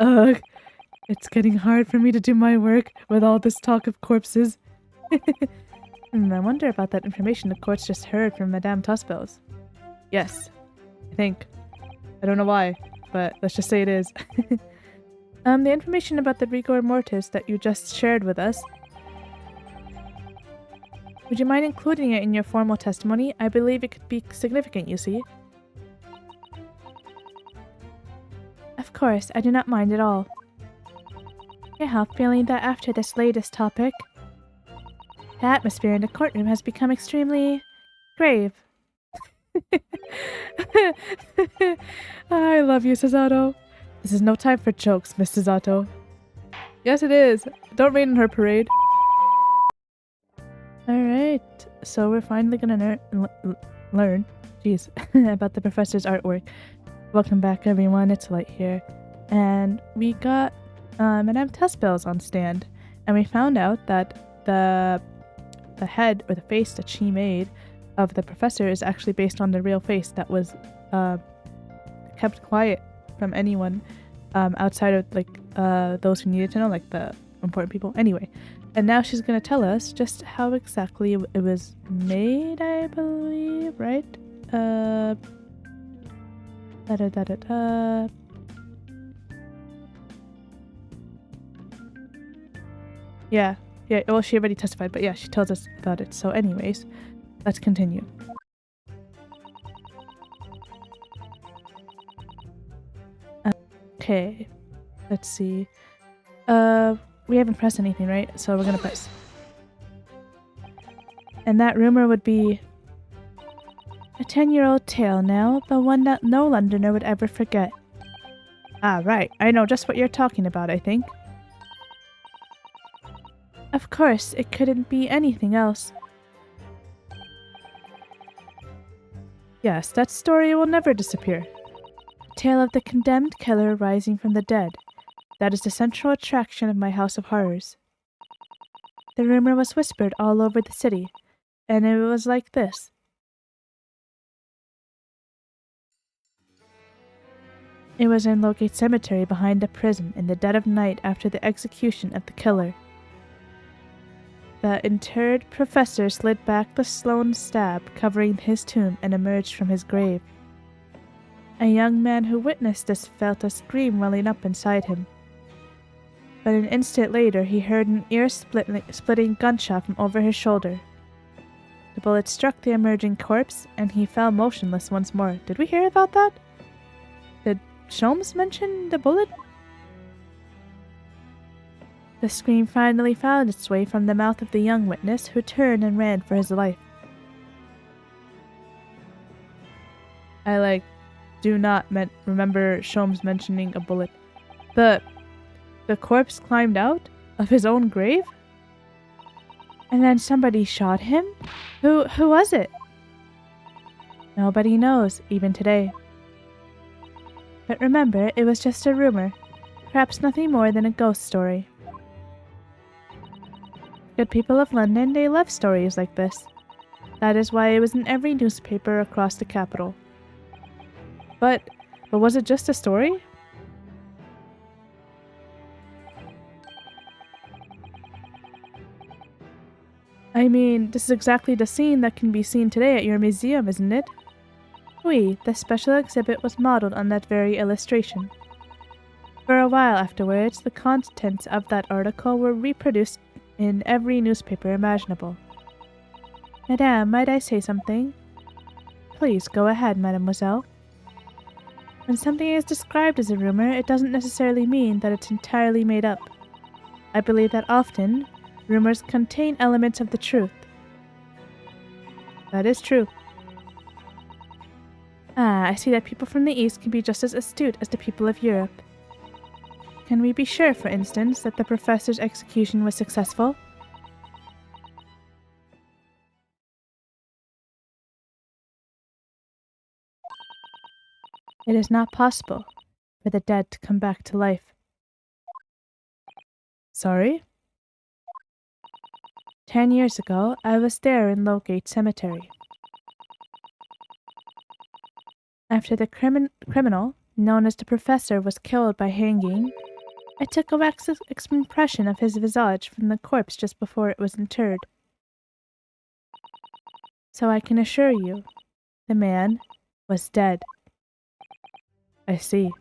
Ugh, it's getting hard for me to do my work with all this talk of corpses. I wonder about that information the courts just heard from Madame Tusspells. Yes, I think. I don't know why, but let's just say it is. The information about the rigor mortis that you just shared with us. Would you mind including it in your formal testimony? I believe it could be significant, you see. Of course, I do not mind at all. I can't help feeling that after this latest topic, the atmosphere in the courtroom has become extremely grave. I love you, Sasato. This is no time for jokes, Miss Sasato. Yes, it is. Don't rain on her parade. Alright, so we're finally gonna learn jeez, about the professor's artwork. Welcome back, everyone. It's Light here. And we got Madame Tusspells on stand, and we found out that the head, or the face that she made of the professor is actually based on the real face that was kept quiet from anyone outside of those who needed to know, like the important people. Anyway, and now she's gonna tell us just how exactly it was made, I believe, right? Yeah, well, she already testified, but yeah, she tells us about it. So anyways, let's continue. Okay, let's see. We haven't pressed anything, right? So we're gonna press. And that rumor would be a 10-year-old tale now, but one that no Londoner would ever forget. Ah, right. I know just what you're talking about, I think. Of course, it couldn't be anything else. Yes, that story will never disappear. A tale of the condemned killer rising from the dead. That is the central attraction of my House of Horrors. The rumor was whispered all over the city, and it was like this. It was in Logate Cemetery behind the prison in the dead of night after the execution of the killer. The interred professor slid back the stone stab covering his tomb and emerged from his grave. A young man who witnessed this felt a scream welling up inside him. But an instant later he heard an ear-splitting gunshot from over his shoulder. The bullet struck the emerging corpse, and he fell motionless once more. Did we hear about that? Did Sholmes mention the bullet? The scream finally found its way from the mouth of the young witness, who turned and ran for his life. I do not remember Sholmes mentioning a bullet. The corpse climbed out of his own grave? And then somebody shot him? Who was it? Nobody knows, even today. But remember, it was just a rumor. Perhaps nothing more than a ghost story. Good people of London, they love stories like this. That is why it was in every newspaper across the capital. But was it just a story? I mean, this is exactly the scene that can be seen today at your museum, isn't it? Oui, the special exhibit was modeled on that very illustration. For a while afterwards, the contents of that article were reproduced in every newspaper imaginable. Madame, might I say something? Please go ahead, mademoiselle. When something is described as a rumor, it doesn't necessarily mean that it's entirely made up. I believe that often, rumors contain elements of the truth. That is true. Ah, I see that people from the East can be just as astute as the people of Europe. Can we be sure, for instance, that the professor's execution was successful? It is not possible for the dead to come back to life. Sorry? 10 years ago, I was there in Logate Cemetery. After the criminal, known as the Professor, was killed by hanging, I took a wax impression of his visage from the corpse just before it was interred. So I can assure you, the man was dead. I see.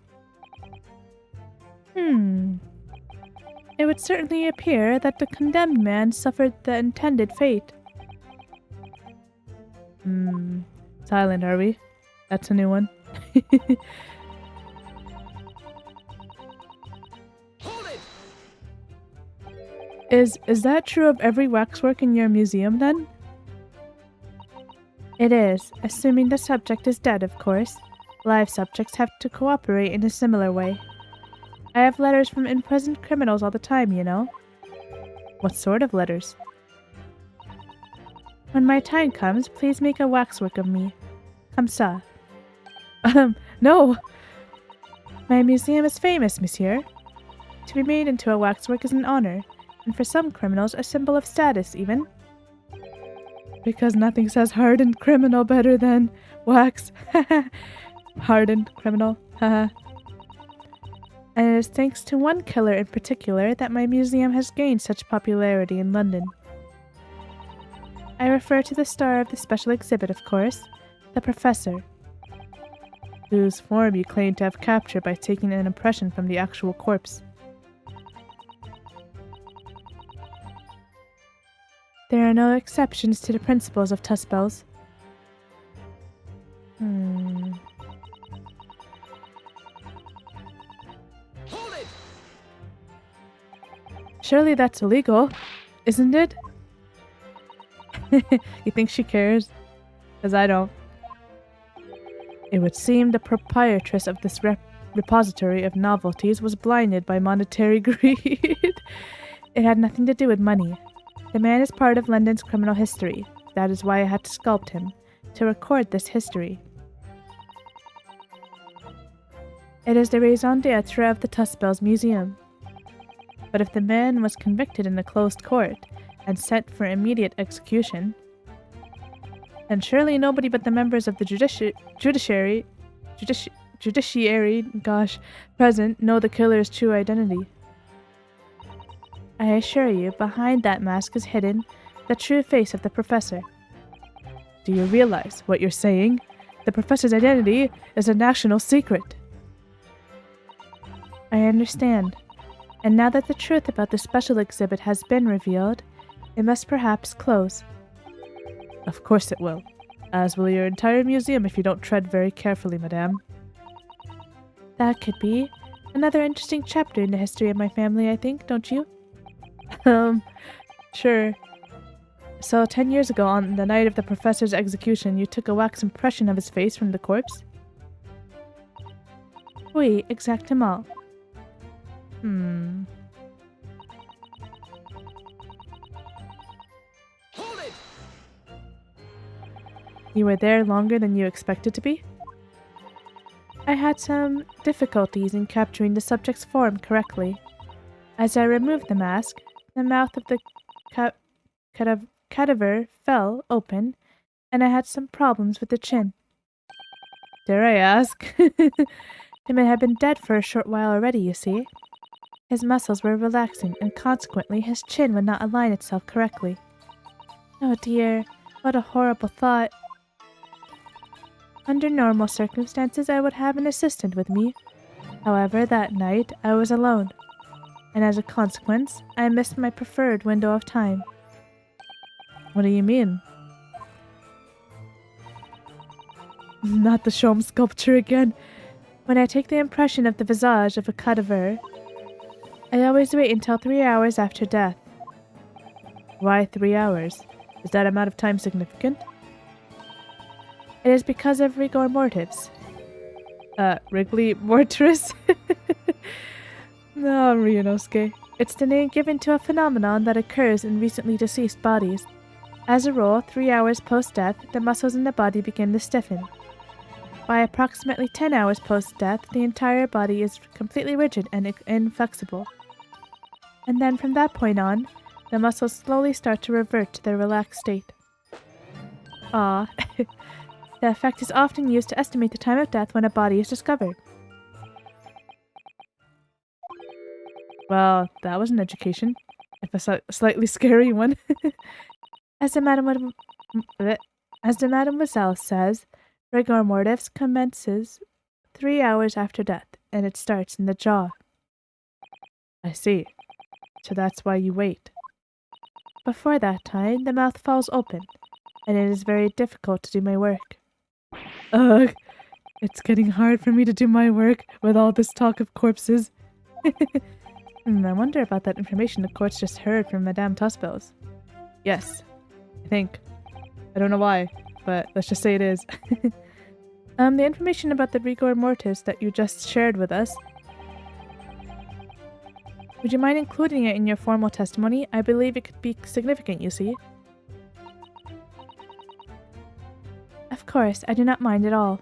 It would certainly appear that the condemned man suffered the intended fate. Silent, are we? That's a new one. Is that true of every waxwork in your museum, then? It is, assuming the subject is dead, of course. Live subjects have to cooperate in a similar way. I have letters from imprisoned criminals all the time, you know. What sort of letters? When my time comes, please make a waxwork of me. Comme ça. No! My museum is famous, monsieur. To be made into a waxwork is an honor, and for some criminals a symbol of status, even. Because nothing says hardened criminal better than wax. Hardened criminal. Haha. And it is thanks to one killer in particular that my museum has gained such popularity in London. I refer to the star of the special exhibit, of course, the Professor, whose form you claim to have captured by taking an impression from the actual corpse. There are no exceptions to the principles of Tusspells. Surely that's illegal, isn't it? You think she cares? 'Cause I don't. It would seem the proprietress of this repository of novelties was blinded by monetary greed. It had nothing to do with money. The man is part of London's criminal history. That is why I had to sculpt him, to record this history. It is the raison d'etre of the Tusspells Museum. But if the man was convicted in a closed court and sent for immediate execution, then surely nobody but the members of the judiciary present know the killer's true identity. I assure you, behind that mask is hidden the true face of the professor. Do you realize what you're saying? The professor's identity is a national secret. I understand. And now that the truth about the special exhibit has been revealed, it must perhaps close. Of course it will. As will your entire museum if you don't tread very carefully, madame. That could be another interesting chapter in the history of my family, I think, don't you? Sure. So 10 years ago, on the night of the professor's execution, you took a wax impression of his face from the corpse? Oui, exactement. You were there longer than you expected to be? I had some difficulties in capturing the subject's form correctly. As I removed the mask, the mouth of the cadaver fell open, and I had some problems with the chin. Dare I ask? The man had been dead for a short while already, you see. His muscles were relaxing, and consequently his chin would not align itself correctly. Oh dear, what a horrible thought. Under normal circumstances, I would have an assistant with me. However, that night, I was alone, and as a consequence, I missed my preferred window of time. What do you mean? Not the Shom sculpture again. When I take the impression of the visage of a cadaver, I always wait until 3 hours after death. Why 3 hours? Is that amount of time significant? It is because of rigor mortis. Wrigley mortis? No, Ryunosuke. It's the name given to a phenomenon that occurs in recently deceased bodies. As a rule, 3 hours post-death, the muscles in the body begin to stiffen. By approximately 10 hours post-death, the entire body is completely rigid and inflexible. And then from that point on, the muscles slowly start to revert to their relaxed state. Ah, the effect is often used to estimate the time of death when a body is discovered. Well, that was an education. If a slightly scary one. As the Mademoiselle says, rigor mortis commences 3 hours after death, and it starts in the jaw. I see. So that's why you wait. Before that time, the mouth falls open, and it is very difficult to do my work. Ugh, it's getting hard for me to do my work with all this talk of corpses. I wonder about that information the courts just heard from Madame Tusspells. Yes, I think. I don't know why, but let's just say it is. The information about the rigor mortis that you just shared with us. Would you mind including it in your formal testimony? I believe it could be significant, you see. Of course, I do not mind at all.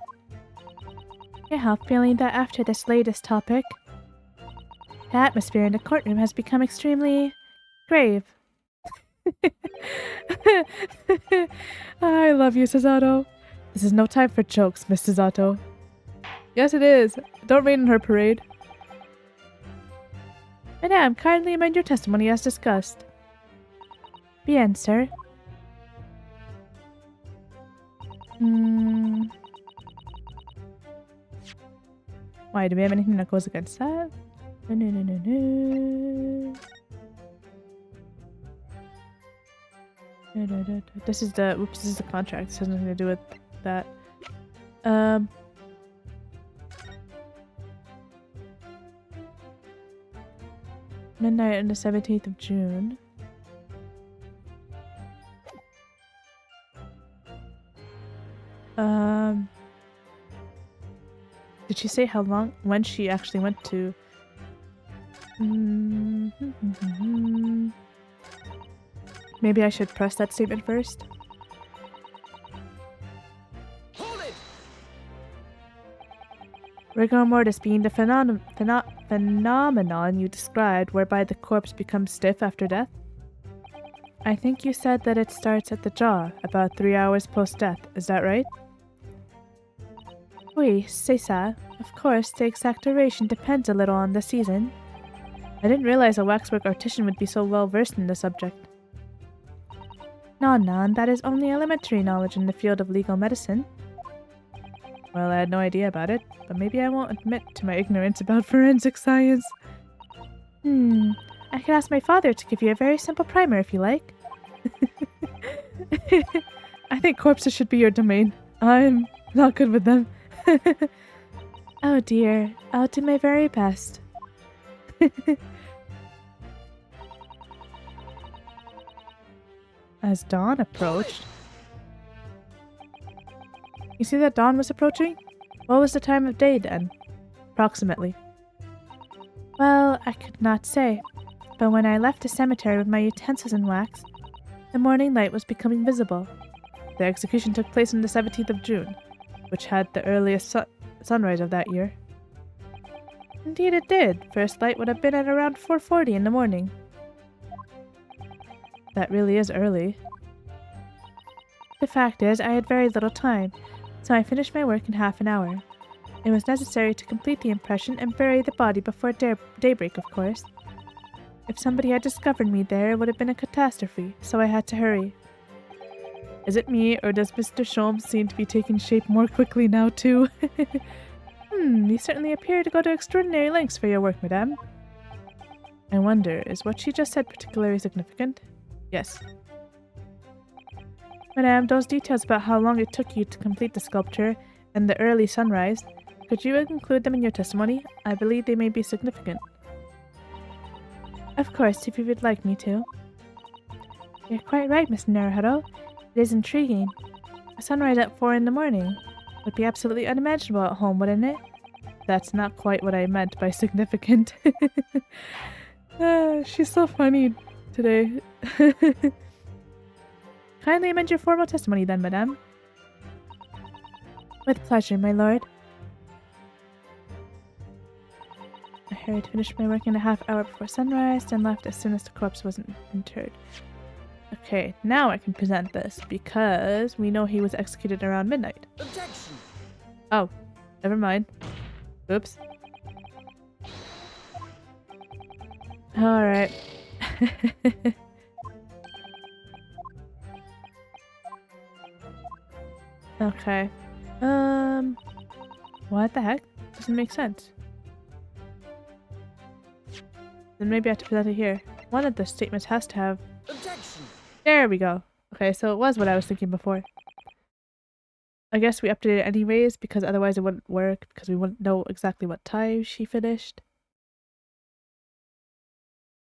I have feeling that after this latest topic, the atmosphere in the courtroom has become extremely grave. I love you, Sasato. This is no time for jokes, Miss Sasato. Yes, it is. Don't rain on her parade. Madame, kindly amend your testimony as discussed. Bien, sir. Why, do we have anything that goes against that? No. This is the this is the contract. This has nothing to do with that. Midnight on the 17th of June. Did she say how long, when she actually went to? Maybe I should press that statement first. Hold it! Rigor mortis being the phenomenon you described whereby the corpse becomes stiff after death? I think you said that it starts at the jaw, about 3 hours post-death, is that right? Oui, c'est ça. Of course, the exact duration depends a little on the season. I didn't realize a waxwork artisan would be so well versed in the subject. Non, that is only elementary knowledge in the field of legal medicine. Well, I had no idea about it, but maybe I won't admit to my ignorance about forensic science. I could ask my father to give you a very simple primer if you like. I think corpses should be your domain. I'm not good with them. Oh dear, I'll do my very best. As dawn approached... You see that dawn was approaching? What was the time of day then? Approximately. Well, I could not say, but when I left the cemetery with my utensils in wax, the morning light was becoming visible. The execution took place on the 17th of June, which had the earliest sunrise of that year. Indeed it did. First light would have been at around 4:40 in the morning. That really is early. The fact is, I had very little time, so I finished my work in half an hour. It was necessary to complete the impression and bury the body before daybreak, of course. If somebody had discovered me there, it would have been a catastrophe, so I had to hurry. Is it me, or does Mr. Sholmes seem to be taking shape more quickly now, too? You certainly appear to go to extraordinary lengths for your work, madame. I wonder, is what she just said particularly significant? Yes. Madame, those details about how long it took you to complete the sculpture and the early sunrise, could you include them in your testimony? I believe they may be significant. Of course, if you would like me to. You're quite right, Miss Naruhodo. It is intriguing. A sunrise at 4 in the morning would be absolutely unimaginable at home, wouldn't it? That's not quite what I meant by significant. She's so funny today. Kindly amend your formal testimony then, madame. With pleasure, my lord. I hurried to finish my work in a half hour before sunrise, then left as soon as the corpse wasn't interred. Okay, now I can present this, because we know he was executed around midnight. Objection! Oh, never mind. Oops. Alright. Okay. What the heck? Doesn't make sense. Then maybe I have to put that here. One of the statements has to have... Objection! There we go. Okay, so it was what I was thinking before. I guess we updated it anyways, because otherwise it wouldn't work, because we wouldn't know exactly what time she finished.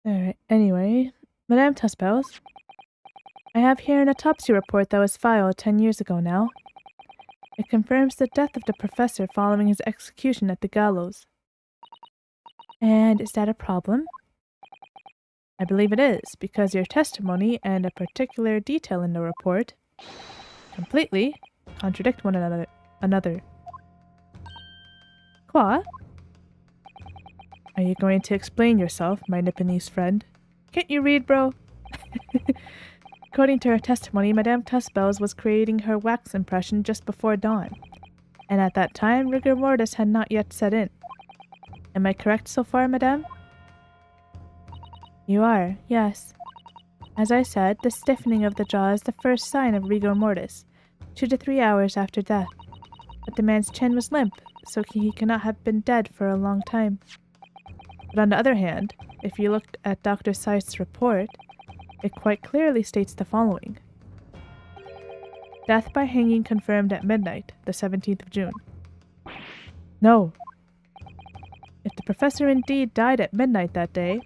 Alright, anyway. Madame Tusspells, I have here an autopsy report that was filed 10 years ago now. It confirms the death of the professor following his execution at the gallows. And is that a problem? I believe it is, because your testimony and a particular detail in the report completely contradict one another. Quoi? Are you going to explain yourself, my Nipponese friend? Can't you read, bro? According to her testimony, Madame Tusspells was creating her wax impression just before dawn, and at that time rigor mortis had not yet set in. Am I correct so far, Madame? You are, yes. As I said, the stiffening of the jaw is the first sign of rigor mortis, 2 to 3 hours after death. But the man's chin was limp, so he cannot have been dead for a long time. But on the other hand, if you looked at Dr. Seist's report, it quite clearly states the following. Death by hanging confirmed at midnight, the 17th of June. No. If the professor indeed died at midnight that day,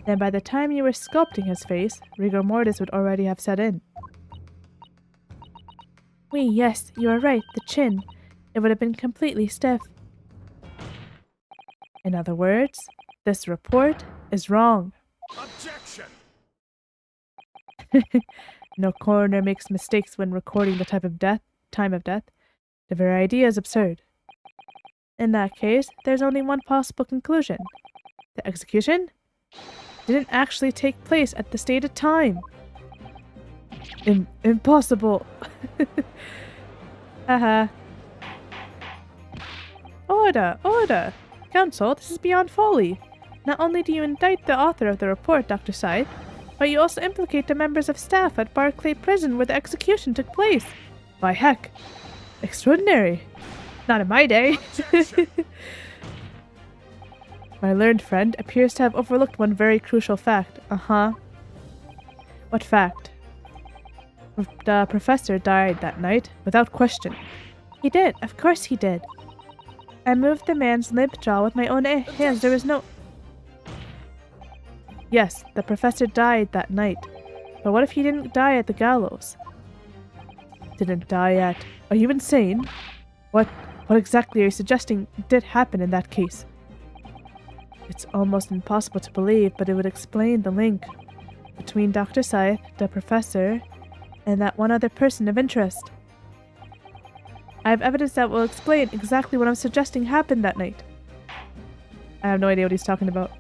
then by the time you were sculpting his face, rigor mortis would already have set in. Oui, yes, you are right, the chin. It would have been completely stiff. In other words, this report is wrong. Objection! No coroner makes mistakes when recording the time of death. The very idea is absurd. In that case, there's only one possible conclusion. The execution didn't actually take place at the stated time. Impossible. Haha. Order, order. Counsel, this is beyond folly. Not only do you indict the author of the report, Dr. Seith, but you also implicate the members of staff at Barclay Prison where the execution took place. By heck. Extraordinary. Not in my day. My learned friend appears to have overlooked one very crucial fact. Uh-huh. What fact? The professor died that night, without question. He did. Of course he did. I moved the man's limp jaw with my own hands. There was no... Yes, the professor died that night. But what if he didn't die at the gallows? Didn't die at... Are you insane? What exactly are you suggesting did happen in that case? It's almost impossible to believe, but it would explain the link between Dr. Seith, the professor, and that one other person of interest. I have evidence that will explain exactly what I'm suggesting happened that night. I have no idea what he's talking about.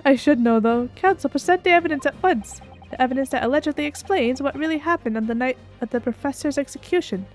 I should know, though. Counsel, present the evidence at once. The evidence that allegedly explains what really happened on the night of the professor's execution.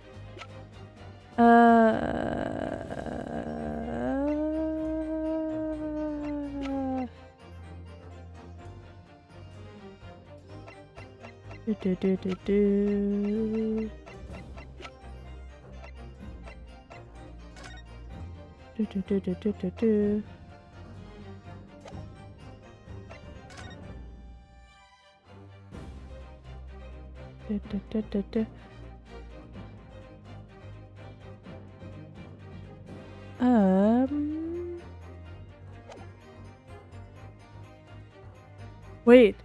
Wait.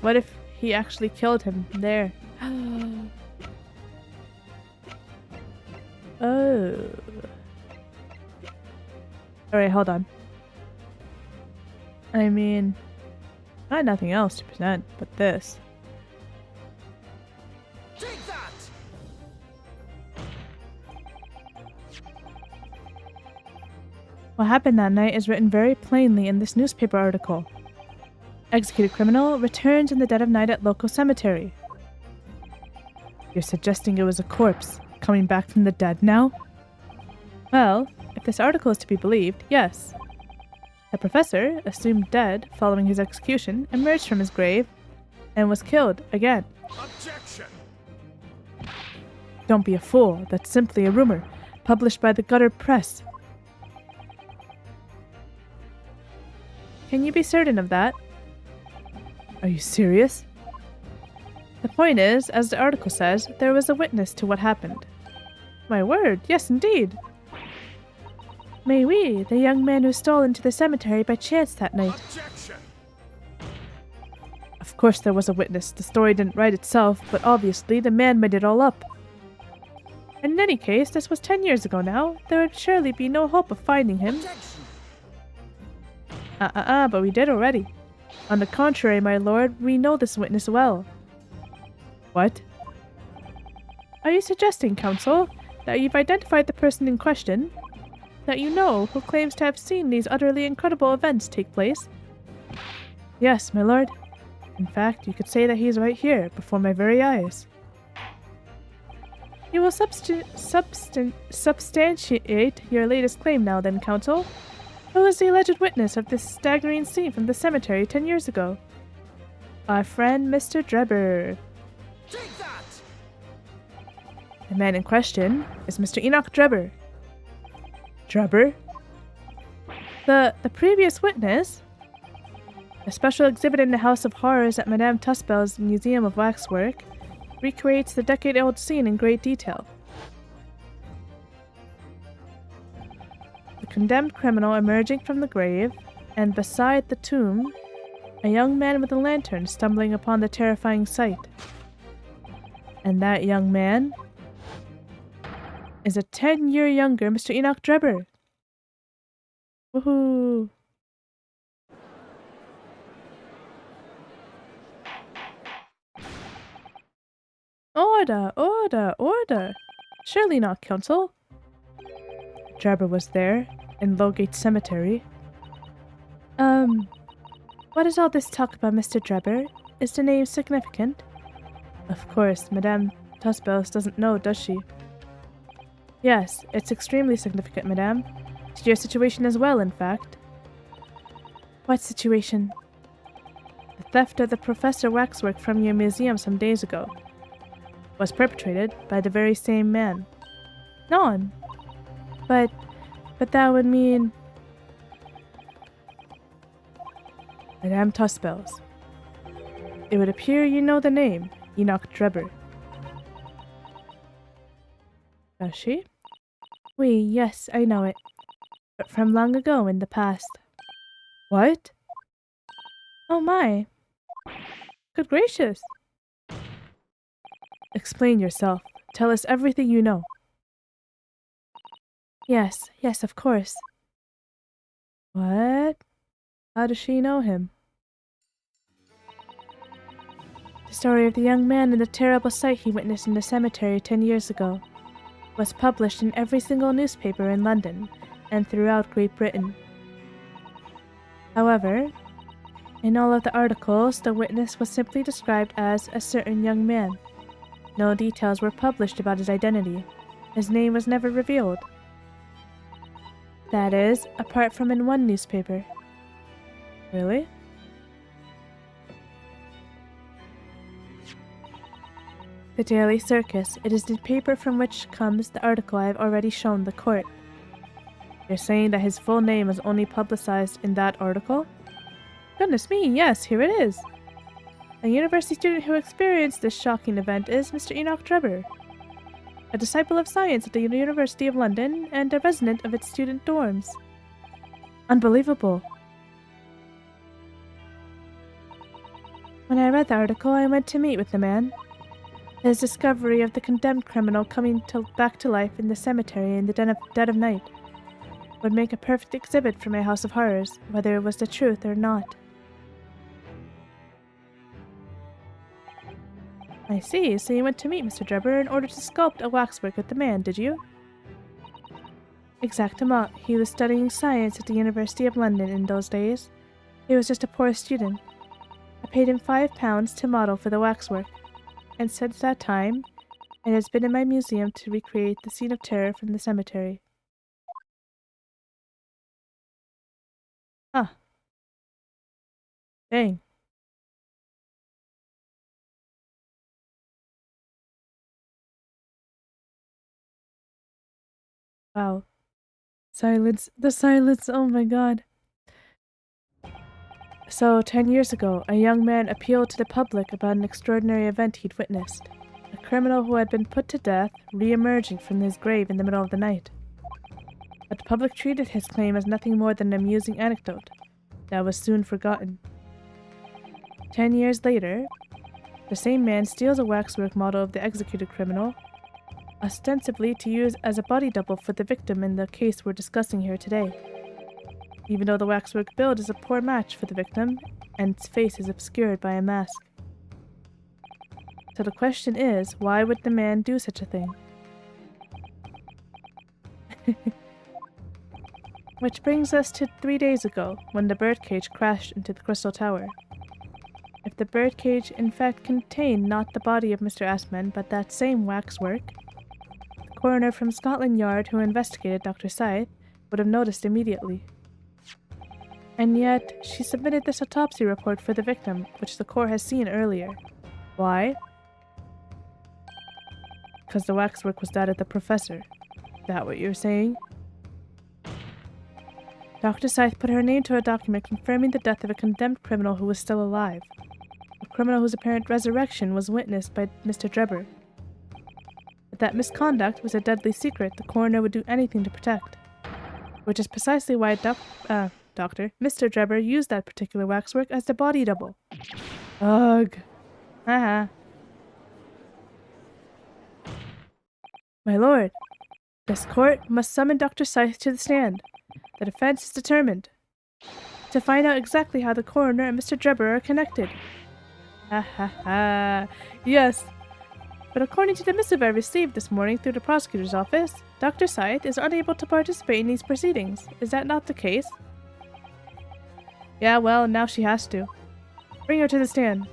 What if he actually killed him there? Oh. Alright, hold on. I mean, I had nothing else to present but this. Take that! What happened that night is written very plainly in this newspaper article. Executed criminal returns in the dead of night at local cemetery. You're suggesting it was a corpse coming back from the dead now? Well, if this article is to be believed, yes. The professor, assumed dead following his execution, emerged from his grave and was killed again. Objection! Don't be a fool. That's simply a rumor, published by the gutter press. Can you be certain of that? Are you serious? The point is, as the article says, there was a witness to what happened. My word, yes indeed. Mais oui, the young man who stole into the cemetery by chance that night. Objection! Of course there was a witness. The story didn't write itself, but obviously the man made it all up. And in any case, this was 10 years ago now. There would surely be no hope of finding him. Objection! But we did already. On the contrary, my lord, we know this witness well. What? Are you suggesting, counsel, that you've identified the person in question? That you know, who claims to have seen these utterly incredible events take place? Yes, my lord. In fact, you could say that he is right here, before my very eyes. You will substantiate your latest claim now then, counsel. Who is the alleged witness of this staggering scene from the cemetery 10 years ago? Our friend Mr. Drebber. Take that! The man in question is Mr. Enoch Drebber. Drebber? The previous witness? A special exhibit in the House of Horrors at Madame Tusspells' Museum of Waxwork recreates the decade-old scene in great detail. The condemned criminal emerging from the grave, and beside the tomb, a young man with a lantern stumbling upon the terrifying sight. And that young man is a 10-year younger Mr. Enoch Drebber. Woohoo! Order, order, order! Surely not, counsel. Drebber was there, in Lowgate Cemetery. What is all this talk about Mr. Drebber? Is the name significant? Of course, Madame Tusspells doesn't know, does she? Yes, it's extremely significant, Madame. To your situation as well, in fact. What situation? The theft of the Professor Waxwork from your museum some days ago was perpetrated by the very same man. Non. But that would mean... Madame Tusspells. It would appear you know the name, Enoch Drebber. Does she? Oui, yes, I know it. But from long ago in the past. What? Oh my. Good gracious. Explain yourself. Tell us everything you know. Yes, of course. What? How does she know him? The story of the young man and the terrible sight he witnessed in the cemetery 10 years ago was published in every single newspaper in London and throughout Great Britain. However, in all of the articles, the witness was simply described as a certain young man. No details were published about his identity. His name was never revealed. That is, apart from in one newspaper. Really? The Daily Circus. It is the paper from which comes the article I have already shown the court. You're saying that his full name was only publicized in that article? Goodness me, yes, here it is. A university student who experienced this shocking event is Mr. Enoch Drebber, a disciple of science at the University of London and a resident of its student dorms. Unbelievable. When I read the article, I went to meet with the man. His discovery of the condemned criminal coming back to life in the cemetery in the dead of night would make a perfect exhibit for my House of Horrors, whether it was the truth or not. I see, so you went to meet Mr. Drebber in order to sculpt a waxwork with the man, did you? Exactement. He was studying science at the University of London in those days. He was just a poor student. I paid him £5 to model for the waxwork, and since that time, it has been in my museum to recreate the scene of terror from the cemetery. Huh. Dang. Wow. Silence. The silence. Oh my god. So, 10 years ago, a young man appealed to the public about an extraordinary event he'd witnessed. A criminal who had been put to death re-emerging from his grave in the middle of the night. But the public treated his claim as nothing more than an amusing anecdote that was soon forgotten. 10 years later, the same man steals a waxwork model of the executed criminal, ostensibly to use as a body double for the victim in the case we're discussing here today. Even though the waxwork build is a poor match for the victim, and its face is obscured by a mask. So the question is, why would the man do such a thing? Which brings us to 3 days ago, when the birdcage crashed into the Crystal Tower. If the birdcage in fact contained not the body of Mr. Asman, but that same waxwork, the coroner from Scotland Yard who investigated Dr. Scythe would have noticed immediately. And yet, she submitted this autopsy report for the victim, which the court has seen earlier. Why? Because the waxwork was that of the professor. Is that what you're saying? Dr. Scythe put her name to a document confirming the death of a condemned criminal who was still alive. A criminal whose apparent resurrection was witnessed by Mr. Drebber. But that misconduct was a deadly secret the coroner would do anything to protect. Which is precisely why Mr. Drebber used that particular waxwork as the body double. Ugh. Haha. My lord, this court must summon Dr. Scythe to the stand. The defense is determined to find out exactly how the coroner and Mr. Drebber are connected. Ha ha ha. Yes. But according to the missive I received this morning through the prosecutor's office, Dr. Scythe is unable to participate in these proceedings. Is that not the case? Yeah, well, now she has to. Bring her to the stand.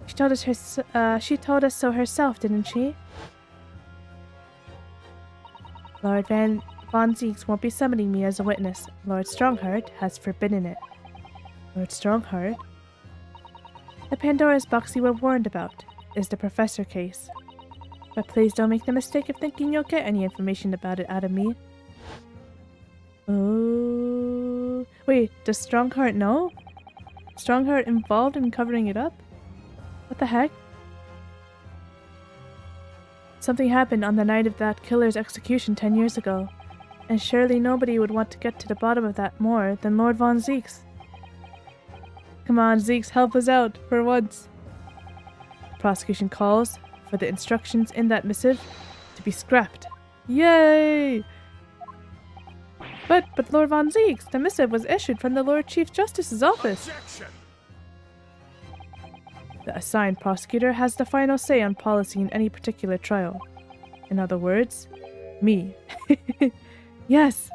She told us so herself, didn't she? Lord Von Zieks won't be summoning me as a witness. Lord Strongheart has forbidden it. Lord Strongheart? The Pandora's box you were warned about is the professor case. But please don't make the mistake of thinking you'll get any information about it out of me. Oh, wait, does Strongheart know? Strongheart involved in covering it up? What the heck? Something happened on the night of that killer's execution 10 years ago, and surely nobody would want to get to the bottom of that more than Lord Von Zieks. Come on, Zieks, help us out, for once. The prosecution calls for the instructions in that missive to be scrapped. Yay! But Lord Von Zieks, the missive was issued from the Lord Chief Justice's office. Objection! The assigned prosecutor has the final say on policy in any particular trial. In other words, me. Yes!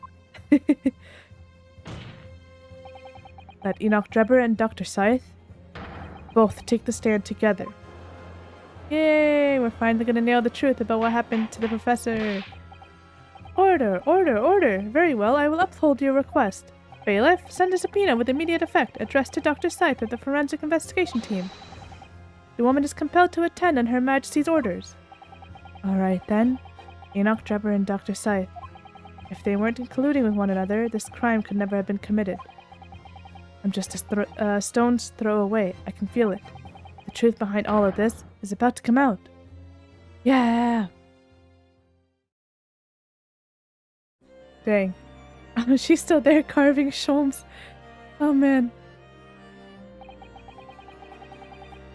Let Enoch Drebber and Dr. Scythe both take the stand together. Yay! We're finally gonna nail the truth about what happened to the professor. Order, order, order! Very well, I will uphold your request. Bailiff, send a subpoena with immediate effect addressed to Dr. Scythe of the Forensic Investigation Team. The woman is compelled to attend on Her Majesty's orders. Alright then. Enoch Drebber and Dr. Scythe. If they weren't colluding with one another, this crime could never have been committed. I'm just a stone's throw away. I can feel it. The truth behind all of this is about to come out. Yeah! Dang. She's still there carving Sholmes. Oh man.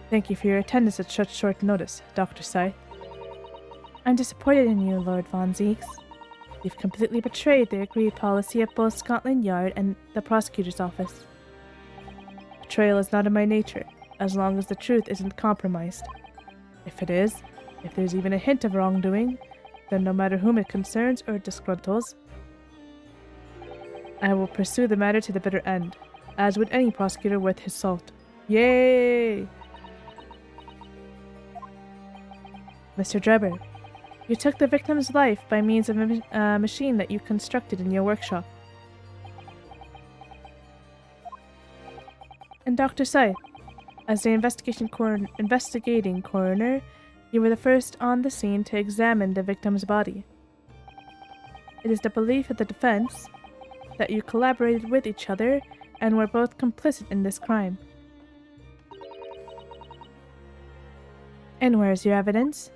Thank you for your attendance at such short notice, Dr. Scythe. I'm disappointed in you, Lord Von Zieks. You've completely betrayed the agreed policy of both Scotland Yard and the prosecutor's office. Betrayal is not in my nature, as long as the truth isn't compromised. If it is, if there's even a hint of wrongdoing, then no matter whom it concerns or disgruntles, I will pursue the matter to the bitter end, as would any prosecutor worth his salt. Yay! Mr. Drebber, you took the victim's life by means of a machine that you constructed in your workshop. And Dr. Scythe, as the investigating coroner, you were the first on the scene to examine the victim's body. It is the belief of the defense that you collaborated with each other and were both complicit in this crime. And where is your evidence?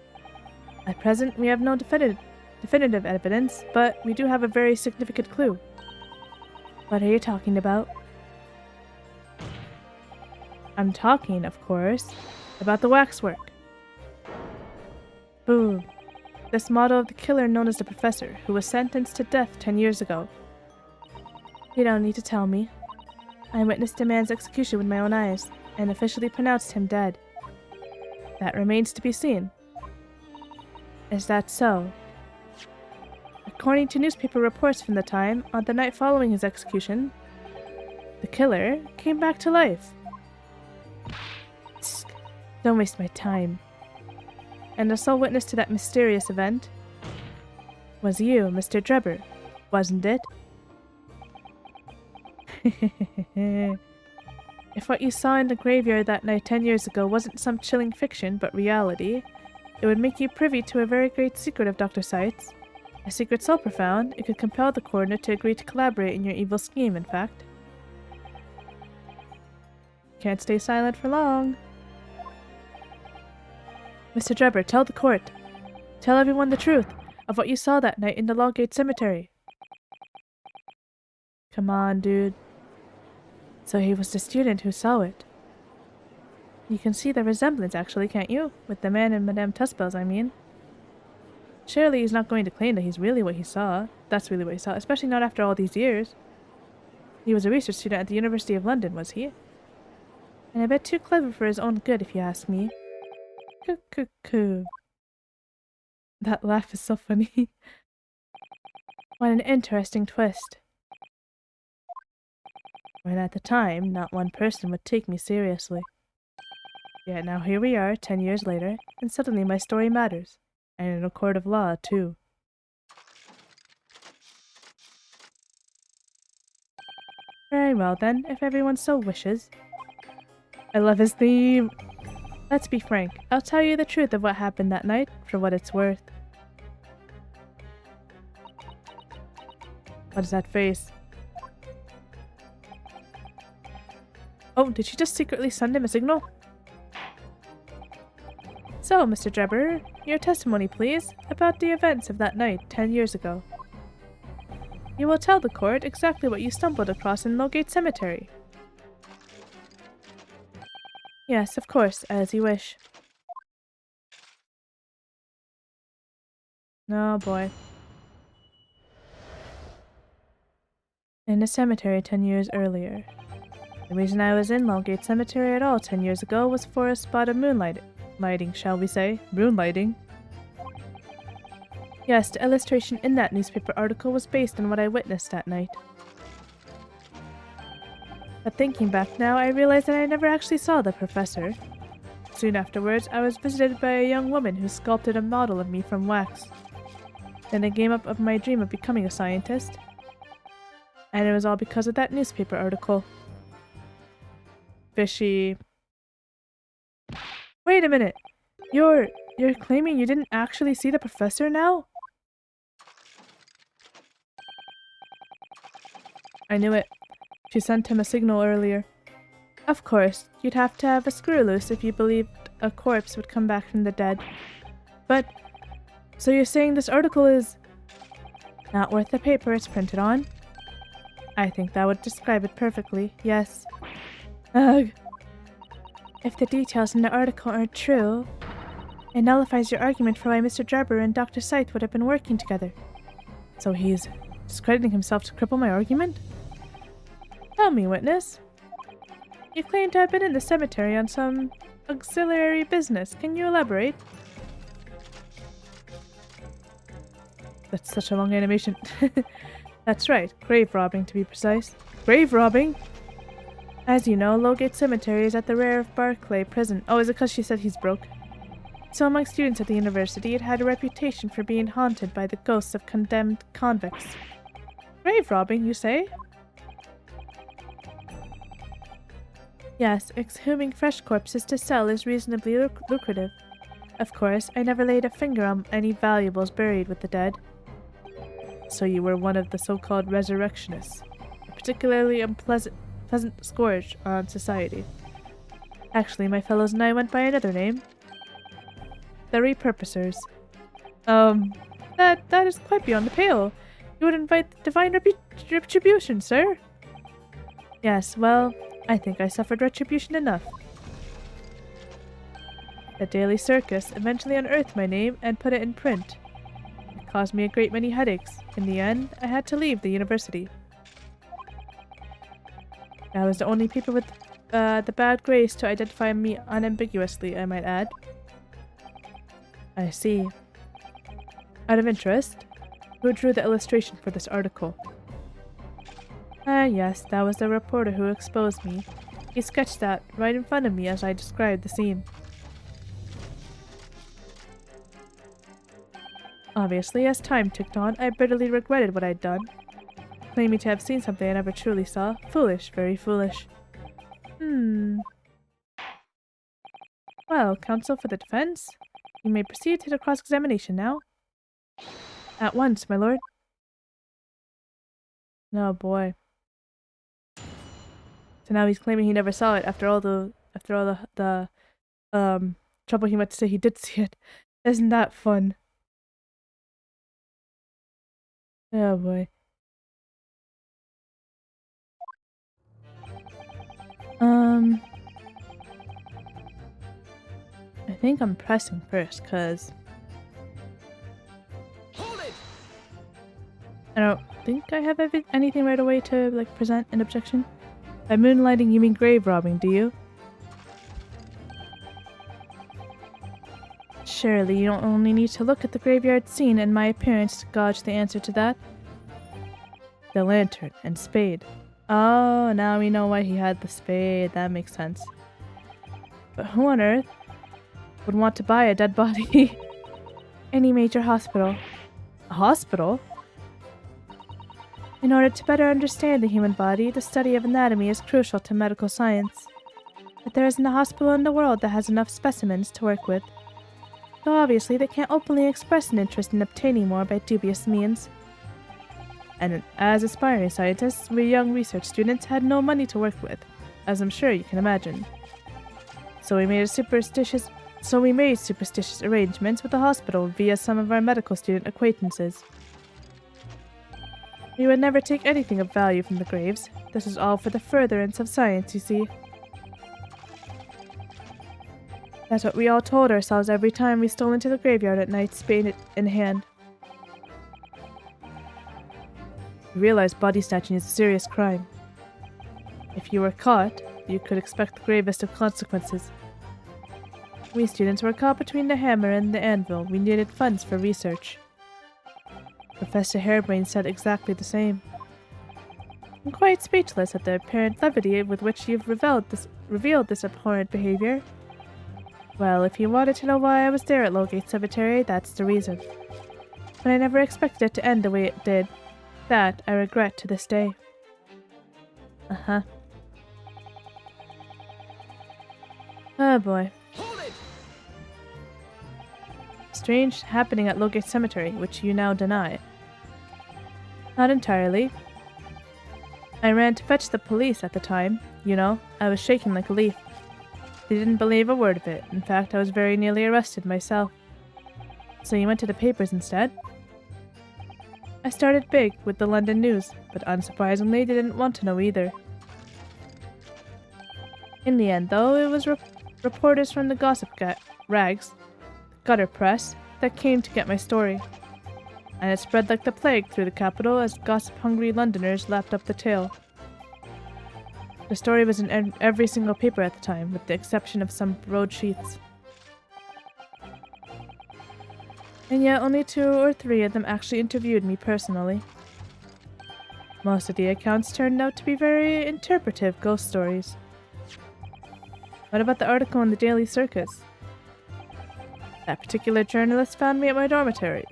At present, we have no definitive evidence, but we do have a very significant clue. What are you talking about? I'm talking, of course, about the waxwork. Boom. This model of the killer known as the Professor, who was sentenced to death 10 years ago. You don't need to tell me. I witnessed the man's execution with my own eyes, and officially pronounced him dead. That remains to be seen. Is that so? According to newspaper reports from the time, on the night following his execution, the killer came back to life. Tsk, don't waste my time. And the sole witness to that mysterious event was you, Mr. Drebber, wasn't it? If what you saw in the graveyard that night 10 years ago wasn't some chilling fiction, but reality, it would make you privy to a very great secret of Dr. Scythe's. A secret so profound, it could compel the coroner to agree to collaborate in your evil scheme, in fact. Can't stay silent for long. Mr. Drebber, tell the court. Tell everyone the truth of what you saw that night in the Lawgate Cemetery. Come on, dude. So he was the student who saw it. You can see the resemblance, actually, can't you? With the man in Madame Tusspells, I mean. Surely he's not going to claim that he's really what he saw. That's really what he saw, especially not after all these years. He was a research student at the University of London, was he? And I bet too clever for his own good, if you ask me. Coo. That laugh is so funny. What an interesting twist. When at the time, not one person would take me seriously. Yet now here we are, 10 years later, and suddenly my story matters. And in a court of law, too. Very well then, if everyone so wishes. I love his theme! Let's be frank, I'll tell you the truth of what happened that night, for what it's worth. What is that face? Oh, did she just secretly send him a signal? So, Mr. Drebber, your testimony, please, about the events of that night 10 years ago. You will tell the court exactly what you stumbled across in Lowgate Cemetery. Yes, of course, as you wish. Oh boy. In the cemetery 10 years earlier. The reason I was in Lowgate Cemetery at all 10 years ago was for a spot of moonlighting, shall we say. Moonlighting. Yes, the illustration in that newspaper article was based on what I witnessed that night. But thinking back now, I realized that I never actually saw the professor. Soon afterwards, I was visited by a young woman who sculpted a model of me from wax. Then I came up of my dream of becoming a scientist. And it was all because of that newspaper article. Fishy. Wait a minute! You're claiming you didn't actually see the professor now? I knew it. She sent him a signal earlier. Of course, you'd have to have a screw loose if you believed a corpse would come back from the dead. But, so you're saying this article is not worth the paper it's printed on? I think that would describe it perfectly, yes. Ugh. If the details in the article aren't true, it nullifies your argument for why Mr. Drebber and Dr. Scythe would have been working together. So he's discrediting himself to cripple my argument? Tell me, witness. You claim to have been in the cemetery on some auxiliary business. Can you elaborate? That's such a long animation. That's right, grave robbing to be precise. Grave robbing? As you know, Lowgate Cemetery is at the rear of Barclay Prison. Oh, is it because she said he's broke? So among students at the university, it had a reputation for being haunted by the ghosts of condemned convicts. Grave robbing, you say? Yes, exhuming fresh corpses to sell is reasonably lucrative. Of course, I never laid a finger on any valuables buried with the dead. So you were one of the so-called resurrectionists, a particularly pleasant scourge on society. Actually, my fellows and I went by another name. The repurposers. That is quite beyond the pale. You would invite the divine retribution, sir? Yes, well, I think I suffered retribution enough. The Daily Circus eventually unearthed my name and put it in print. It caused me a great many headaches. In the end, I had to leave the university. I was the only people with the bad grace to identify me unambiguously, I might add. I see. Out of interest, who drew the illustration for this article? Yes, that was the reporter who exposed me. He sketched that right in front of me as I described the scene. Obviously, as time ticked on, I bitterly regretted what I'd done. Claiming to have seen something I never truly saw. Foolish, very foolish. Well, counsel for the defense, you may proceed to the cross-examination now. At once, my lord. Oh boy. So now he's claiming he never saw it after all the trouble he went to say he did see it. Isn't that fun? Oh boy. I think I'm pressing first, cause Hold it! I don't think I have anything right away to like present an objection. By moonlighting, you mean grave robbing, do you? Surely you don't only need to look at the graveyard scene and my appearance to gauge the answer to that. The lantern and spade. Oh, now we know why he had the spade. That makes sense. But who on earth would want to buy a dead body? Any major hospital. A hospital? In order to better understand the human body, the study of anatomy is crucial to medical science. But there isn't a hospital in the world that has enough specimens to work with. Though obviously they can't openly express an interest in obtaining more by dubious means. And as aspiring scientists, we young research students had no money to work with, as I'm sure you can imagine. So we made superstitious arrangements with the hospital via some of our medical student acquaintances. We would never take anything of value from the graves. This is all for the furtherance of science, you see. That's what we all told ourselves every time we stole into the graveyard at night, spade in hand. We realized body snatching is a serious crime. If you were caught, you could expect the gravest of consequences. We students were caught between the hammer and the anvil. We needed funds for research. Professor Harebrain said exactly the same. I'm quite speechless at the apparent levity with which you've revealed this abhorrent behavior. Well, if you wanted to know why I was there at Lowgate Cemetery, that's the reason. But I never expected it to end the way it did. That I regret to this day. Uh-huh. Oh boy. Hold it! Strange happening at Lowgate Cemetery, which you now deny. Not entirely. I ran to fetch the police at the time. You know, I was shaking like a leaf. They didn't believe a word of it. In fact, I was very nearly arrested myself. So you went to the papers instead? I started big with the London News, but unsurprisingly they didn't want to know either. In the end, though, it was reporters from the gossip rags, gutter press, that came to get my story. And it spread like the plague through the capital as gossip-hungry Londoners lapped up the tale. The story was in every single paper at the time, with the exception of some broadsheets. And yet only 2 or 3 of them actually interviewed me personally. Most of the accounts turned out to be very interpretive ghost stories. What about the article in the Daily Circus? That particular journalist found me at my dormitory.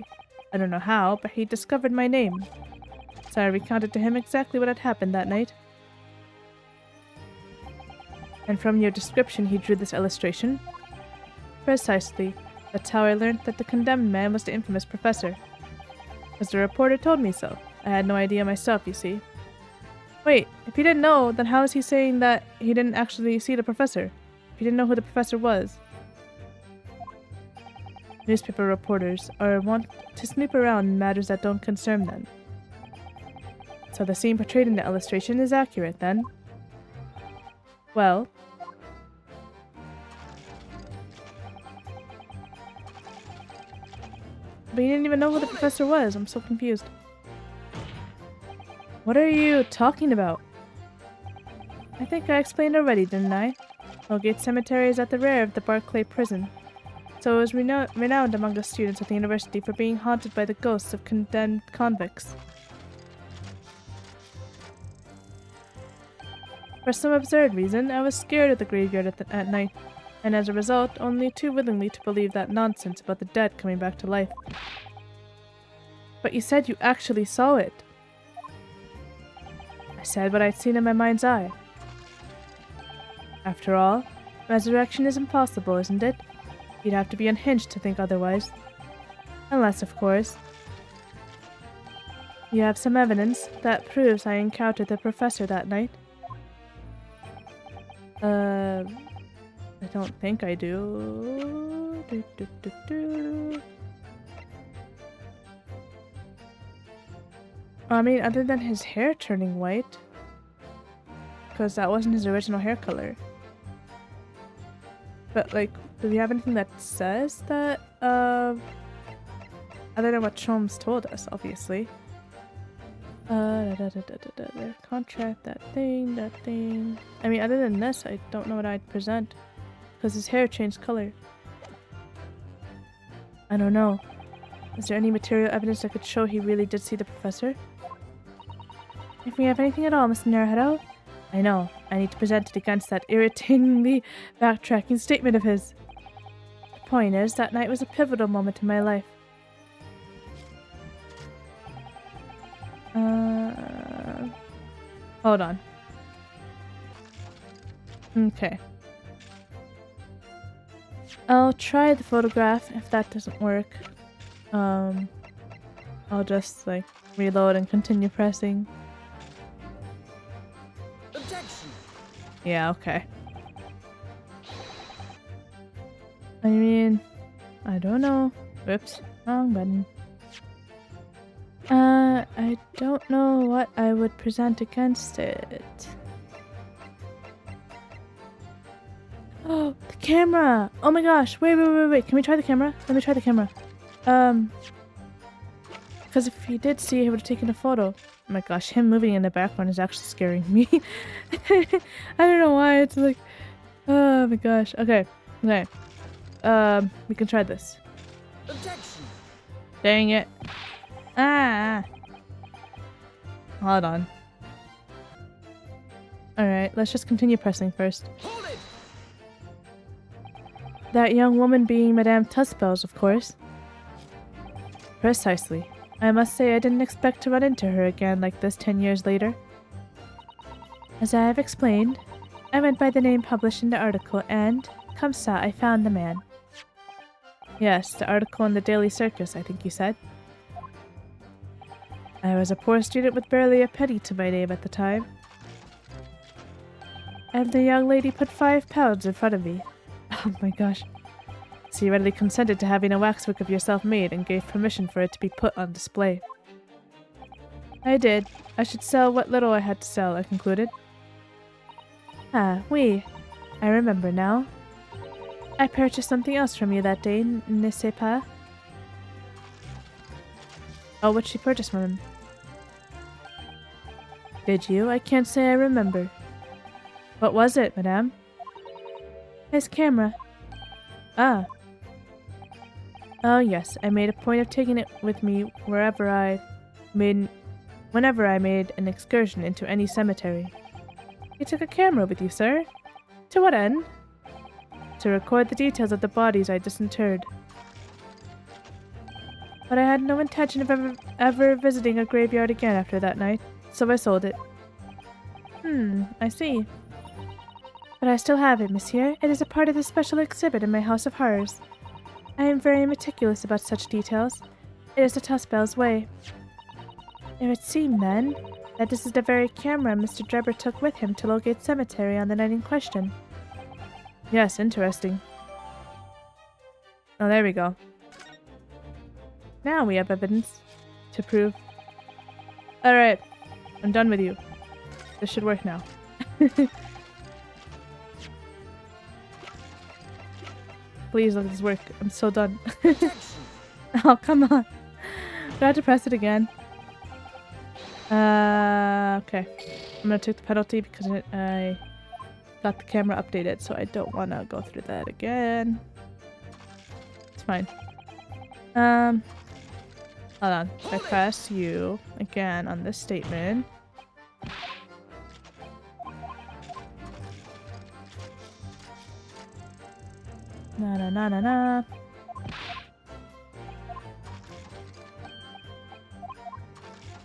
I don't know how, but he discovered my name. So I recounted to him exactly what had happened that night. And from your description, he drew this illustration? Precisely. That's how I learned that the condemned man was the infamous professor. Because the reporter told me so. I had no idea myself, you see. Wait, if he didn't know, then how is he saying that he didn't actually see the professor? If he didn't know who the professor was? Newspaper reporters are wont to snoop around in matters that don't concern them. So the scene portrayed in the illustration is accurate, then? Well... But you didn't even know who the professor was. I'm so confused. What are you talking about? I think I explained already, didn't I? Hellgate Cemetery is at the rear of the Barclay prison. So it was renowned among the students at the university for being haunted by the ghosts of condemned convicts. For some absurd reason, I was scared of the graveyard at night, and as a result, only too willingly to believe that nonsense about the dead coming back to life. But you said you actually saw it. I said what I'd seen in my mind's eye. After all, resurrection is impossible, isn't it? You'd have to be unhinged to think otherwise. Unless, of course, you have some evidence that proves I encountered the professor that night. I don't think I do. I mean, other than his hair turning white. Because that wasn't his original hair color. But, like, do we have anything that says that, other than what Chom's told us, obviously. Their contract, that thing. I mean, other than this, I don't know what I'd present. Because his hair changed color. I don't know. Is there any material evidence that could show he really did see the professor? If we have anything at all, Mr. Naruto, I know. I need to present it against that irritatingly backtracking statement of his. The point is, that night was a pivotal moment in my life. Hold on. Okay. I'll try the photograph. If that doesn't work, I'll just, like, reload and continue pressing. Objection. Yeah, okay. I mean, I don't know. Whoops, wrong button. I don't know what I would present against it. Oh, the camera! Oh my gosh, wait. Can we try the camera? Let me try the camera. Because if he did see, he would have taken a photo. Oh my gosh, him moving in the background is actually scaring me. I don't know why, it's like... Oh my gosh, okay. We can try this. Objection. Dang it. Ah! Hold on. Alright, let's just continue pressing first. Hold it. That young woman being Madame Tusspells, of course. Precisely. I must say I didn't expect to run into her again like this 10 years later. As I have explained, I went by the name published in the article and, comme ça, I found the man. Yes, the article in the Daily Circus, I think you said. I was a poor student with barely a penny to my name at the time. And the young lady put £5 in front of me. Oh my gosh. So you readily consented to having a waxwork of yourself made and gave permission for it to be put on display. I did. I should sell what little I had to sell, I concluded. Ah, oui. I remember now. I purchased something else from you that day, ne sais pas? Oh, what'd she purchase from him? Did you? I can't say I remember. What was it, madame? His camera. Ah. Oh yes, I made a point of taking it with me whenever I made an excursion into any cemetery. You took a camera with you, sir? To what end? To record the details of the bodies I disinterred. But I had no intention of ever visiting a graveyard again after that night, so I sold it. I see. But I still have it, monsieur. It is a part of the special exhibit in my House of Horrors. I am very meticulous about such details. It is the Tusspells' way. It would seem, then, that this is the very camera Mr. Drebber took with him to Logate Cemetery on the night in question. Yes, interesting. Oh, there we go. Now we have evidence to prove. Alright, I'm done with you. This should work now. Please let this work. I'm so done. Oh, come on. Do I have to press it again? Okay. I'm gonna take the penalty because I got the camera updated, so I don't want to go through that again. It's fine. Hold on. If I press U again on this statement. Na na na na na.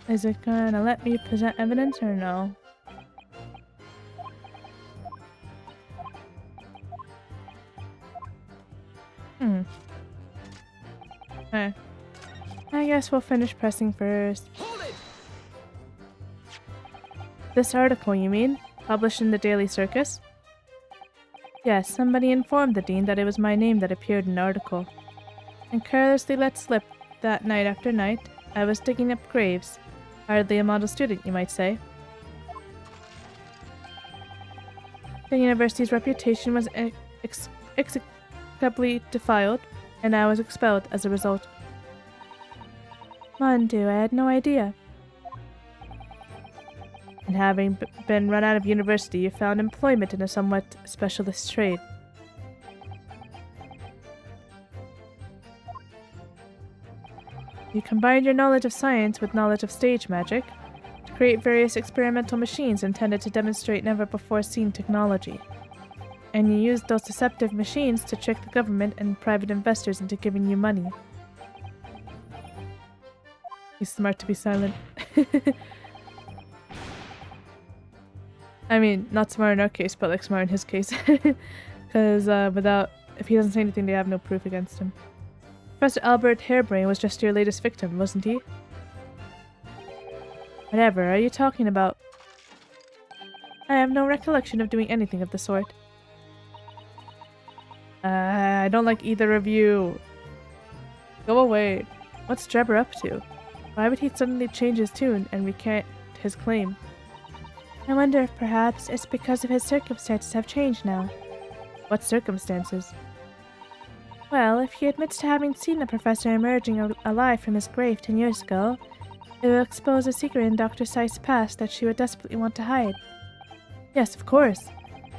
Is it gonna let me present evidence or no? Okay. I guess we'll finish pressing first. This article, you mean? Published in the Daily Circus? Yes, somebody informed the dean that it was my name that appeared in the article. And carelessly let slip that night after night, I was digging up graves. Hardly a model student, you might say. The university's reputation was inexplicably defiled, and I was expelled as a result. Mon Dieu, I had no idea. And having been run out of university, you found employment in a somewhat specialist trade. You combined your knowledge of science with knowledge of stage magic to create various experimental machines intended to demonstrate never-before-seen technology. And you used those deceptive machines to trick the government and private investors into giving you money. He's smart to be silent. I mean, not smart in our case, but like smart in his case. Because if he doesn't say anything, they have no proof against him. Professor Albert Harebrain was just your latest victim, wasn't he? Whatever are you talking about? I have no recollection of doing anything of the sort. I don't like either of you. Go away. What's Drebber up to? Why would he suddenly change his tune and recant his claim? I wonder if perhaps it's because of his circumstances have changed now. What circumstances? Well, if he admits to having seen the professor emerging alive from his grave 10 years ago, it will expose a secret in Dr. Scythe's past that she would desperately want to hide. Yes, of course.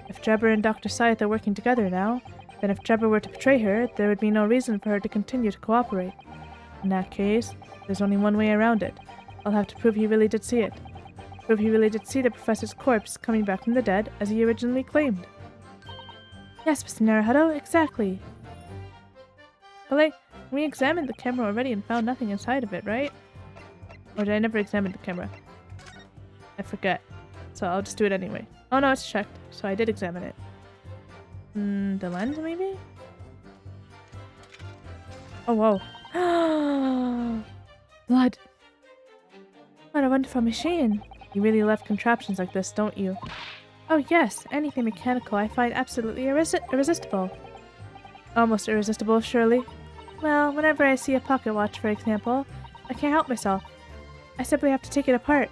If Drebber and Dr. Scythe are working together now, then if Drebber were to betray her, there would be no reason for her to continue to cooperate. In that case, there's only one way around it. I'll have to prove he really did see it. Prove he really did see the professor's corpse coming back from the dead as he originally claimed. Yes, Mr. Naruhodo, exactly. But we examined the camera already and found nothing inside of it, right? Or did I never examine the camera? I forget. So I'll just do it anyway. Oh no, it's checked. So I did examine it. The lens, maybe? Oh, whoa. Blood. What a wonderful machine. You really love contraptions like this, don't you? Oh yes, anything mechanical I find absolutely irresistible. Almost irresistible, surely. Well, whenever I see a pocket watch, for example, I can't help myself. I simply have to take it apart.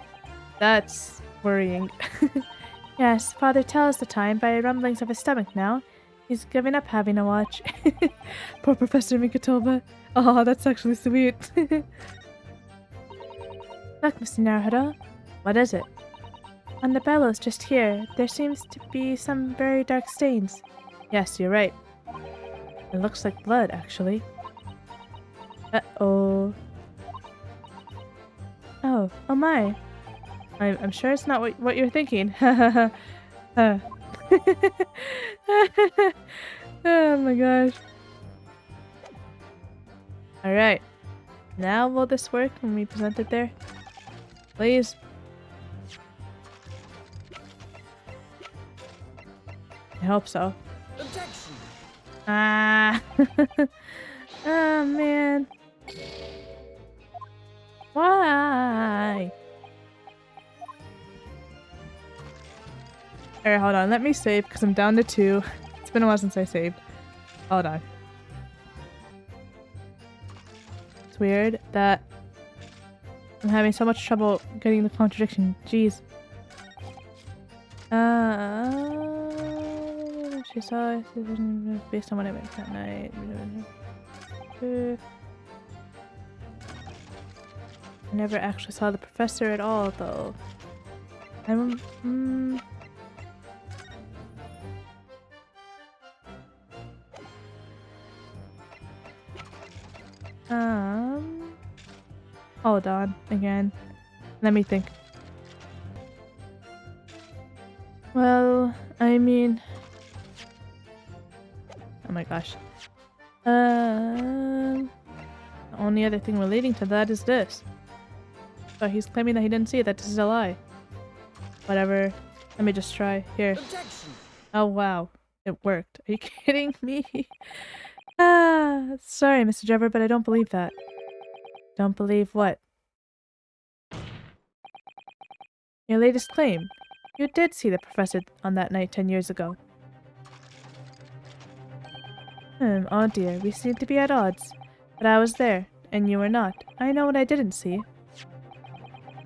That's worrying. Yes, Father tells the time by rumblings of his stomach now. He's given up having a watch. Poor Professor Mikatova. Oh, that's actually sweet. Look, Mr. Naruhodo. What is it? On the bellows just here, there seems to be some very dark stains. Yes, you're right. It looks like blood, actually. Uh-oh. Oh my. I'm sure it's not what you're thinking. Oh my gosh. Alright. Now will this work when we present it there? Please? I hope so. Objection. Ah. Oh, man. Why? Alright, hold on. Let me save because I'm down to 2. It's been a while since I saved. Hold on. It's weird that I'm having so much trouble getting the contradiction. Jeez. She saw based on what I went that night. I never actually saw the professor at all, though. Hold on again. Let me think. Well, I mean, oh my gosh. The only other thing relating to that is this. But he's claiming that he didn't see it. That this is a lie. Whatever. Let me just try. Here. Objection. Oh wow. It worked. Are you kidding me? Sorry, Mr. Trevor, but I don't believe that. Don't believe what? Your latest claim. You did see the professor on that night 10 years ago. Oh dear, we seem to be at odds. But I was there, and you were not. I know what I didn't see.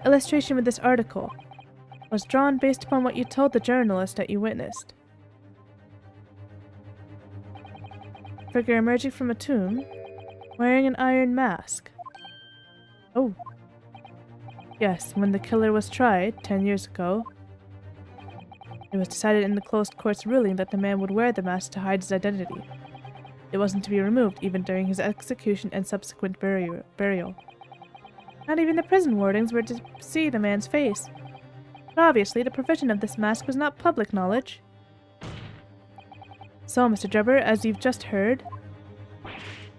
Illustration with this article was drawn based upon what you told the journalist that you witnessed. Figure emerging from a tomb, wearing an iron mask. Oh. Yes, when the killer was tried 10 years ago, it was decided in the closed court's ruling that the man would wear the mask to hide his identity. It wasn't to be removed even during his execution and subsequent burial. Not even the prison wardens were to see the man's face. But obviously, the provision of this mask was not public knowledge. So, Mr. Drebber, as you've just heard,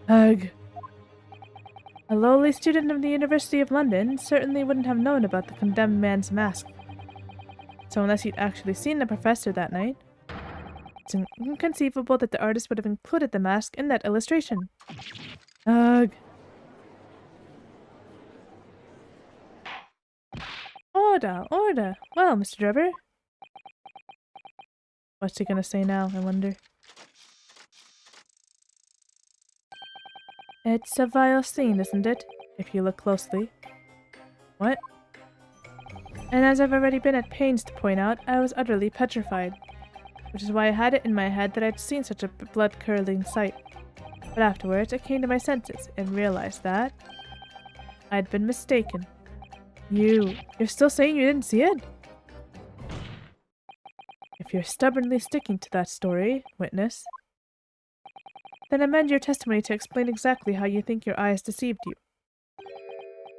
ugh. A lowly student of the University of London certainly wouldn't have known about the condemned man's mask. So unless you'd actually seen the professor that night, it's inconceivable that the artist would have included the mask in that illustration. Ugh. Order, order. Well, Mr. Drebber. What's he gonna say now, I wonder? It's a vile scene, isn't it? If you look closely. What? And as I've already been at pains to point out, I was utterly petrified. Which is why I had it in my head that I'd seen such a blood-curdling sight. But afterwards, I came to my senses and realized that I'd been mistaken. You're still saying you didn't see it? If you're stubbornly sticking to that story, witness, then amend your testimony to explain exactly how you think your eyes deceived you.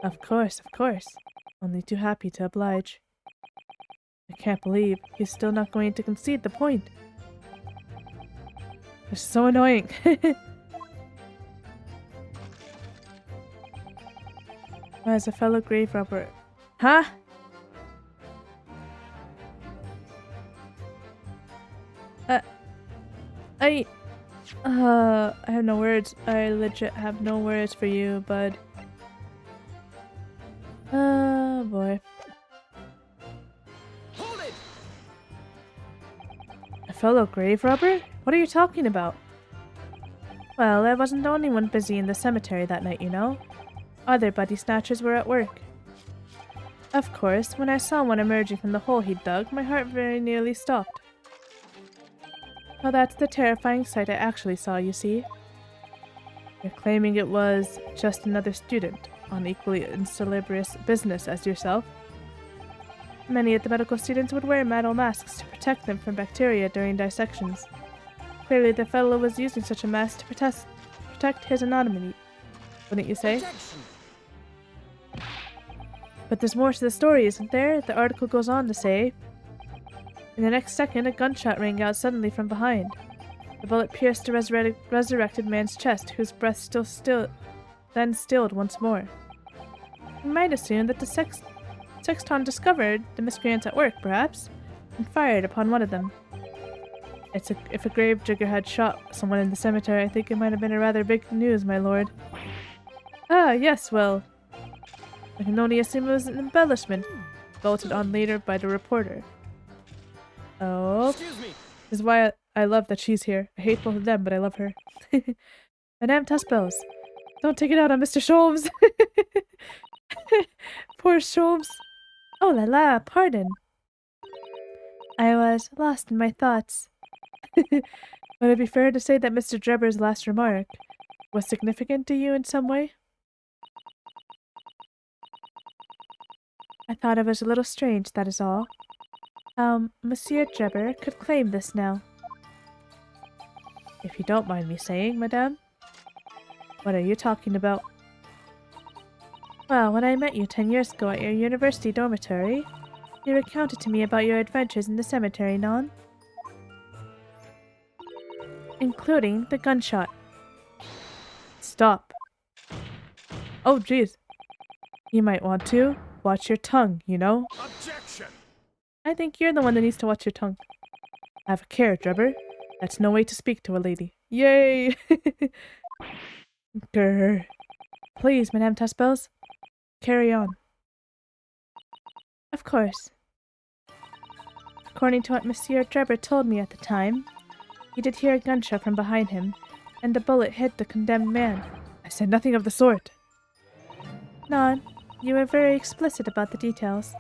Of course, of course. Only too happy to oblige. I can't believe he's still not going to concede the point. It's so annoying. As a fellow grave robber. Huh? I have no words. I legit have no words for you, bud. Oh boy. Hold it! A fellow grave robber? What are you talking about? Well, I wasn't the only one busy in the cemetery that night, you know. Other body snatchers were at work. Of course, when I saw one emerging from the hole he'd dug, my heart very nearly stopped. Well, that's the terrifying sight I actually saw, you see. You're claiming it was just another student on equally insalubrious business as yourself. Many of the medical students would wear metal masks to protect them from bacteria during dissections. Clearly, the fellow was using such a mask to protect his anonymity, wouldn't you say? Objection. But there's more to the story, isn't there? The article goes on to say, in the next second, a gunshot rang out suddenly from behind. The bullet pierced a resurrected man's chest, whose breath then stilled once more. You might assume that the sexton discovered the miscreants at work, perhaps, and fired upon one of them. If a gravedigger had shot someone in the cemetery, I think it might have been a rather big news, my lord. Ah, yes, well, I can only assume it was an embellishment, bolted on later by the reporter. Oh, Excuse me. this is why I love that she's here. I hate both of them, but I love her. Madame Tusspells, don't take it out on Mr. Sholmes. Poor Sholmes. Oh la la, pardon. I was lost in my thoughts. Would it be fair to say that Mr. Drebber's last remark was significant to you in some way? I thought it was a little strange, that is all. Monsieur Drebber could claim this now. If you don't mind me saying, madame. What are you talking about? Well, when I met you 10 years ago at your university dormitory, you recounted to me about your adventures in the cemetery, non? Including the gunshot. Stop. Oh, jeez. You might want to watch your tongue, you know? Objection! I think you're the one that needs to watch your tongue. Have a care, Drebber. That's no way to speak to a lady. Yay! Grr. Please, Madame Tusspells. Carry on. Of course. According to what Monsieur Drebber told me at the time, he did hear a gunshot from behind him, and the bullet hit the condemned man. I said nothing of the sort. Non, you were very explicit about the details.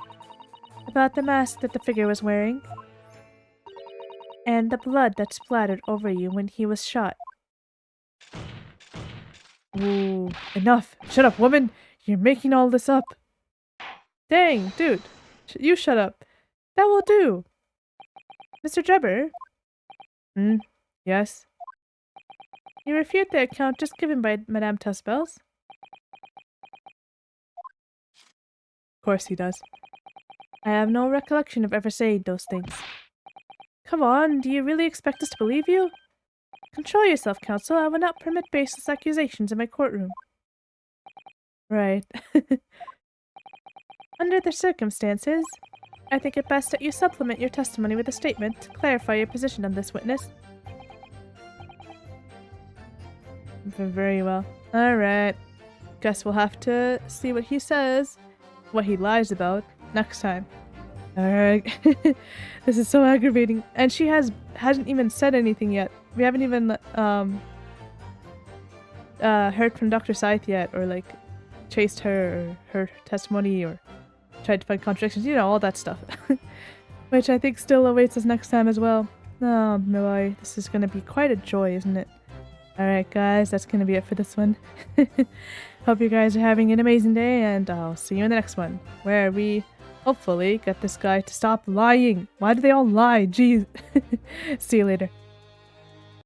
About the mask that the figure was wearing, and the blood that splattered over you when he was shot. Ooh, enough! Shut up, woman! You're making all this up! Dang, dude! You shut up! That will do! Mr. Drebber? Yes? You refute the account just given by Madame Tusspells? Of course he does. I have no recollection of ever saying those things. Come on, do you really expect us to believe you? Control yourself, counsel. I will not permit baseless accusations in my courtroom. Right. Under the circumstances, I think it best that you supplement your testimony with a statement to clarify your position on this witness. Very well. Alright. Guess we'll have to see what he says, what he lies about, next time. Alright. This is so aggravating. And she hasn't even said anything yet. We haven't even heard from Dr. Scythe yet, or like chased her or her testimony, or tried to find contradictions, you know, all that stuff. Which I think still awaits us next time as well. Oh boy, this is gonna be quite a joy, isn't it? Alright guys, that's gonna be it for this one. Hope you guys are having an amazing day, and I'll see you in the next one, where we hopefully get this guy to stop lying. Why do they all lie? Jeez. See you later.